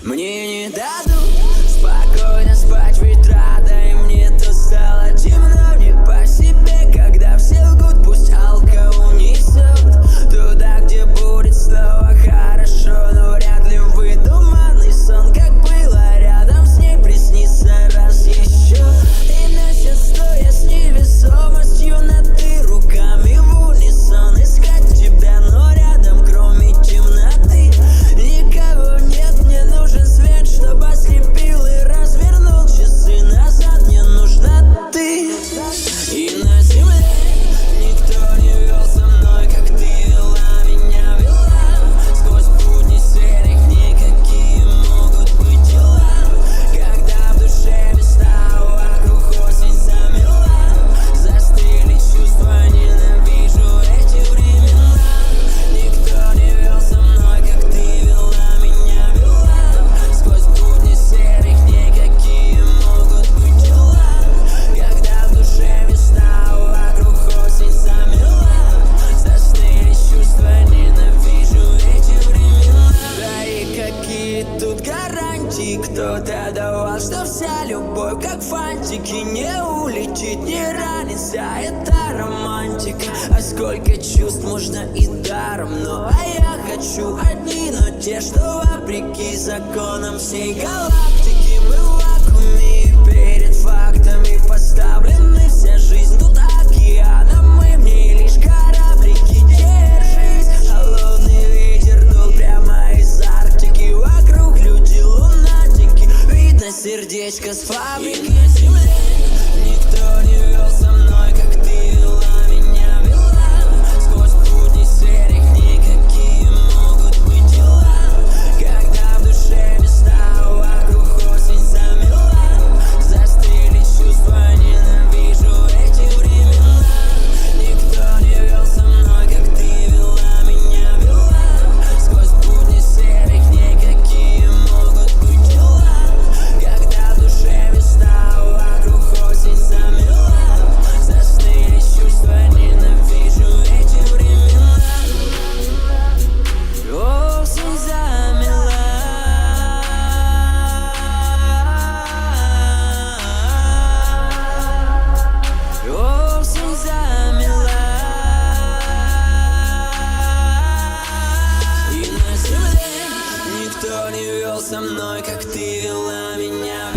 Мне не дадут спокойно спать, ведь рада, и мне то стало темно не по себе, когда все лгут, пусть алка унесет туда, где будет снова хорошо, но вряд ли выдуманный сон, как было рядом с ней, приснится раз еще. И носят стоя с невесомостью над ты руками в унисон, искать тебя, но рядом кроме темноты никого нет. Мне нужен свет, чтобы ослепил и развернул часы назад. Мне нужна ты. И на земле никто не вел со мной, как ты вела меня, вела сквозь будни серых, никакие могут быть дела. Когда в душе места, вокруг осень замела, застыли чувства, ненавижу эти времена. Никто не вел со мной, как ты вела меня, вела сквозь будни серых, никакие могут быть дела. Когда в душе весна, вокруг осень замела, застыли чувства, ненавижу эти времена. Да и какие тут гарантии, кто-то давал, что вся любовь как фантики, не улетит, не ранится, это романтика. А сколько чувств можно и даром, но а я хочу одни, но те, что вопреки законам всей галактики. Мы в вакууме и перед фактами поставлены, вся жизнь тут океаном, мы в ней лишь кораблики. Держись, холодный ветер дул прямо из Арктики, вокруг люди лунатики, видно сердечко с фабрики. И на земле никто не вел со мной, как ты вела меня, вела сквозь будни серых, никакие могут быть дела. Когда в душе места, вокруг осень замела, застыли чувства, ненавижу эти времена. Никто не вел со мной, как ты вела меня, вела сквозь будни серых, никакие могут быть дела. Когда в душе места, вокруг осень замела, застыли чувства, ненавижу эти времена. Осень замела, осень замела. И на земле никто не вел со мной, как ты вела меня.